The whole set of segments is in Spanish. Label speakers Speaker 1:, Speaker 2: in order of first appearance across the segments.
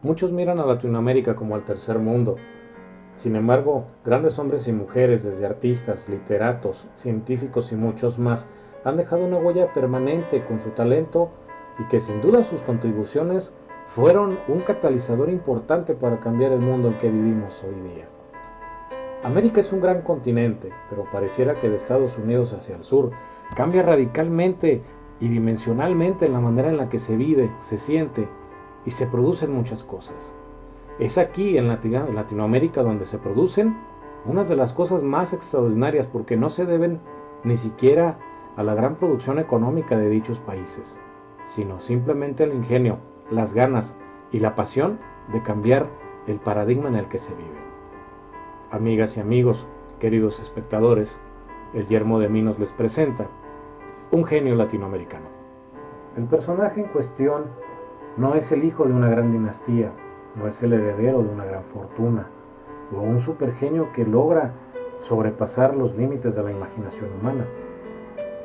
Speaker 1: Muchos miran a Latinoamérica como al tercer mundo. Sin embargo, grandes hombres y mujeres, desde artistas, literatos, científicos y muchos más, han dejado una huella permanente con su talento y que sin duda sus contribuciones fueron un catalizador importante para cambiar el mundo en que vivimos hoy día. América es un gran continente, pero pareciera que de Estados Unidos hacia el sur cambia radicalmente y dimensionalmente la manera en la que se vive, se siente y se producen muchas cosas. Es aquí en Latinoamérica donde se producen unas de las cosas más extraordinarias porque no se deben ni siquiera a la gran producción económica de dichos países, sino simplemente al ingenio, las ganas y la pasión de cambiar el paradigma en el que se vive. Amigas y amigos, queridos espectadores, el Yermo de Minos les presenta un genio latinoamericano. El personaje en cuestión no es el hijo de una gran dinastía, no es el heredero de una gran fortuna, o un supergenio que logra sobrepasar los límites de la imaginación humana.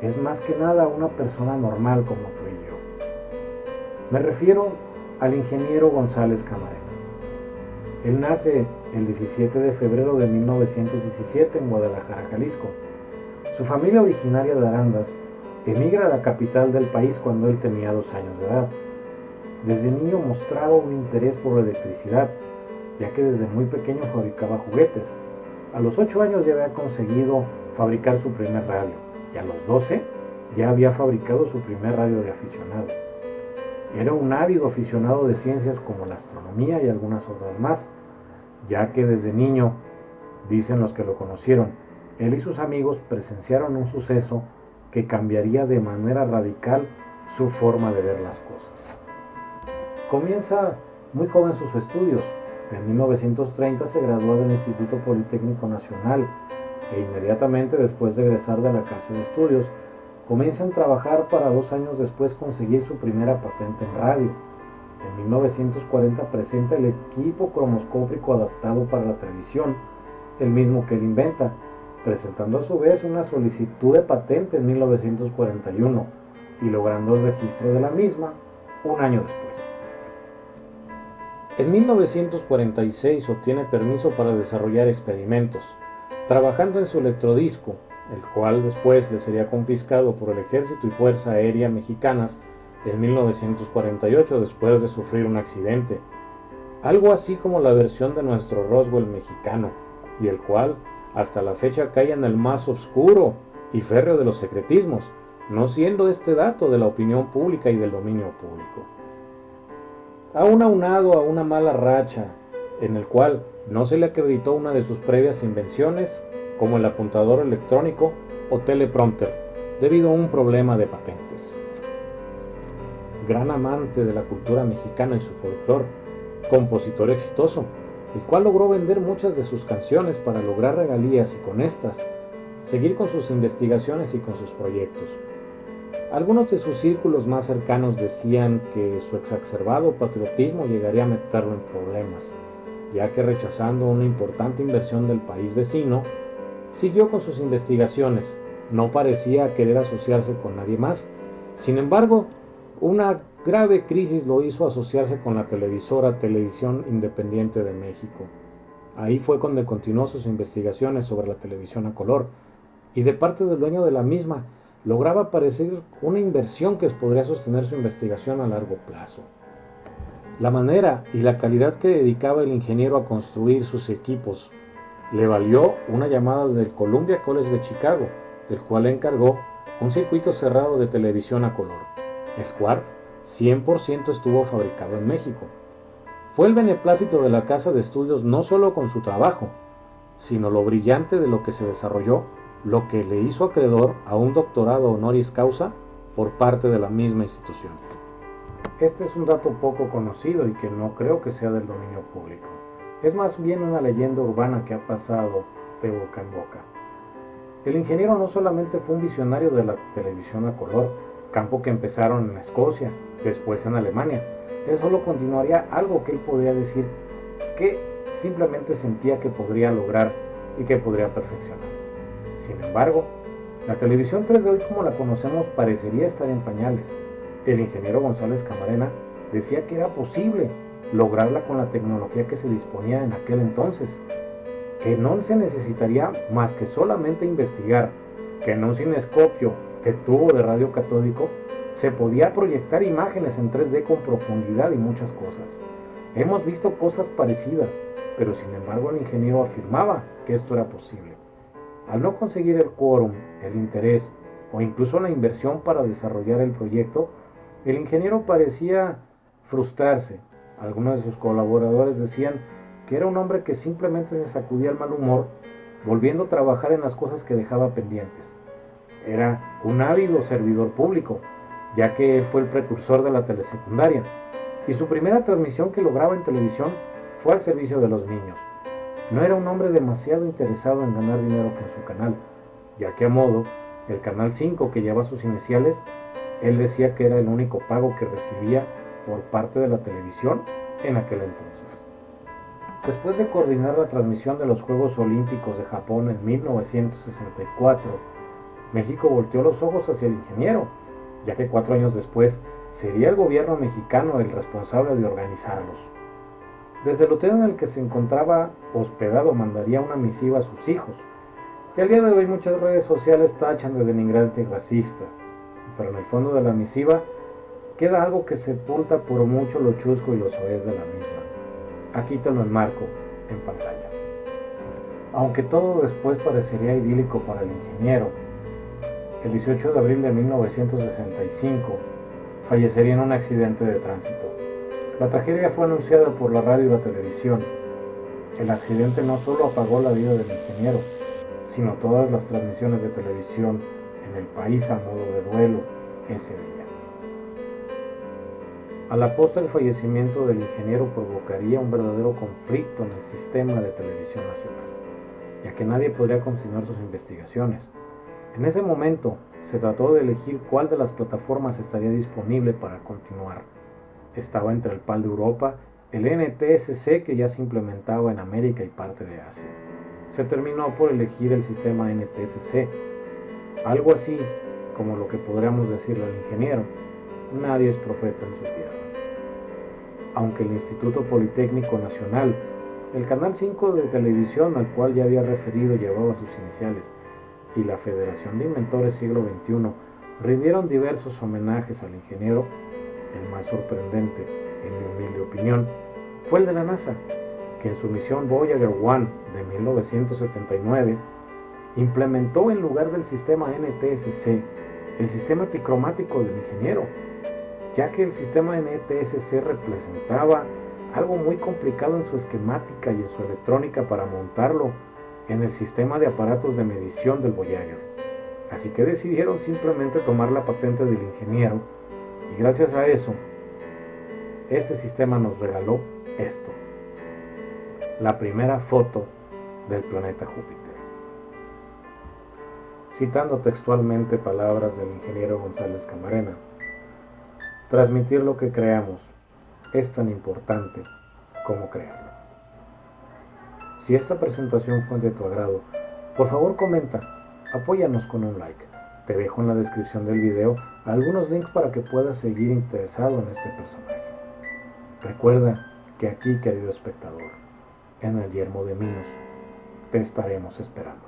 Speaker 1: Es más que nada una persona normal como tú y yo. Me refiero al ingeniero González Camarena. Él nace el 17 de febrero de 1917 en Guadalajara, Jalisco. Su familia, originaria de Arandas, emigra a la capital del país cuando él tenía 2 años de edad. Desde niño mostraba un interés por la electricidad, ya que desde muy pequeño fabricaba juguetes. A los 8 años ya había conseguido fabricar su primer radio, y a los 12 ya había fabricado su primer radio de aficionado. Era un ávido aficionado de ciencias como la astronomía y algunas otras más, ya que desde niño, dicen los que lo conocieron, él y sus amigos presenciaron un suceso que cambiaría de manera radical su forma de ver las cosas. Comienza muy joven sus estudios. En 1930 se graduó del Instituto Politécnico Nacional e inmediatamente después de egresar de la casa de estudios comienzan a trabajar para 2 años después conseguir su primera patente en radio. En 1940 presenta el equipo cromoscópico adaptado para la televisión, el mismo que él inventa, presentando a su vez una solicitud de patente en 1941 y logrando el registro de la misma un año después. En 1946 obtiene permiso para desarrollar experimentos, trabajando en su electrodisco, el cual después le sería confiscado por el Ejército y Fuerza Aérea Mexicanas en 1948 después de sufrir un accidente, algo así como la versión de nuestro Roswell mexicano, y el cual hasta la fecha cae en el más oscuro y férreo de los secretismos, no siendo este dato de la opinión pública y del dominio público. Aún aunado a una mala racha, en el cual no se le acreditó una de sus previas invenciones, como el apuntador electrónico o teleprompter, debido a un problema de patentes. Gran amante de la cultura mexicana y su folclore, compositor exitoso, el cual logró vender muchas de sus canciones para lograr regalías y con estas seguir con sus investigaciones y con sus proyectos. Algunos de sus círculos más cercanos decían que su exacerbado patriotismo llegaría a meterlo en problemas, ya que rechazando una importante inversión del país vecino, siguió con sus investigaciones, no parecía querer asociarse con nadie más. Sin embargo, una grave crisis lo hizo asociarse con la televisora Televisión Independiente de México. Ahí fue donde continuó sus investigaciones sobre la televisión a color, y de parte del dueño de la misma, lograba parecer una inversión que podría sostener su investigación a largo plazo. La manera y la calidad que dedicaba el ingeniero a construir sus equipos le valió una llamada del Columbia College de Chicago, el cual le encargó un circuito cerrado de televisión a color, el cual 100% estuvo fabricado en México. Fue el beneplácito de la casa de estudios no solo con su trabajo, sino lo brillante de lo que se desarrolló, lo que le hizo acreedor a un doctorado honoris causa por parte de la misma institución. Este es un dato poco conocido y que no creo que sea del dominio público. Es más bien una leyenda urbana que ha pasado de boca en boca. El ingeniero no solamente fue un visionario de la televisión a color, campo que empezaron en Escocia, después en Alemania. Él solo continuaría algo que él podría decir que simplemente sentía que podría lograr y que podría perfeccionar. Sin embargo, la televisión 3D hoy como la conocemos parecería estar en pañales. El ingeniero González Camarena decía que era posible lograrla con la tecnología que se disponía en aquel entonces, que no se necesitaría más que solamente investigar que en un cinescopio de tubo de radio catódico se podía proyectar imágenes en 3D con profundidad y muchas cosas. Hemos visto cosas parecidas, pero sin embargo el ingeniero afirmaba que esto era posible. Al no conseguir el quórum, el interés o incluso la inversión para desarrollar el proyecto, el ingeniero parecía frustrarse. Algunos de sus colaboradores decían que era un hombre que simplemente se sacudía el mal humor, volviendo a trabajar en las cosas que dejaba pendientes. Era un ávido servidor público, ya que fue el precursor de la telesecundaria, y su primera transmisión que lograba en televisión fue al servicio de los niños. No era un hombre demasiado interesado en ganar dinero con su canal, ya que a modo, el Canal 5 que lleva sus iniciales, él decía que era el único pago que recibía por parte de la televisión en aquel entonces. Después de coordinar la transmisión de los Juegos Olímpicos de Japón en 1964, México volteó los ojos hacia el ingeniero, ya que 4 años después sería el gobierno mexicano el responsable de organizarlos. Desde el hotel en el que se encontraba hospedado mandaría una misiva a sus hijos, que al día de hoy muchas redes sociales tachan de denigrante y racista, pero en el fondo de la misiva queda algo que sepulta por mucho lo chusco y lo soez de la misma. Aquí te lo enmarco en pantalla. Aunque todo después parecería idílico para el ingeniero, el 18 de abril de 1965 fallecería en un accidente de tránsito. La tragedia fue anunciada por la radio y la televisión. El accidente no solo apagó la vida del ingeniero, sino todas las transmisiones de televisión en el país a modo de duelo ese día. A la postre, el fallecimiento del ingeniero provocaría un verdadero conflicto en el sistema de televisión nacional, ya que nadie podría continuar sus investigaciones. En ese momento, se trató de elegir cuál de las plataformas estaría disponible para continuar. Estaba entre el PAL de Europa, el NTSC que ya se implementaba en América y parte de Asia. Se terminó por elegir el sistema NTSC, algo así como lo que podríamos decirle al ingeniero: nadie es profeta en su tierra. Aunque el Instituto Politécnico Nacional, el Canal 5 de televisión al cual ya había referido, llevaba sus iniciales, y la Federación de Inventores Siglo XXI rindieron diversos homenajes al ingeniero, el más sorprendente, en mi humilde opinión, fue el de la NASA, que en su misión Voyager 1 de 1979 implementó en lugar del sistema NTSC el sistema tricromático del ingeniero, ya que el sistema NTSC representaba algo muy complicado en su esquemática y en su electrónica para montarlo en el sistema de aparatos de medición del Voyager. Así que decidieron simplemente tomar la patente del ingeniero, y gracias a eso, este sistema nos regaló esto: la primera foto del planeta Júpiter. Citando textualmente palabras del ingeniero González Camarena: transmitir lo que creamos es tan importante como crearlo. Si esta presentación fue de tu agrado, por favor comenta, apóyanos con un like. Te dejo en la descripción del video algunos links para que puedas seguir interesado en este personaje. Recuerda que aquí, querido espectador, en el Yermo de Minos, te estaremos esperando.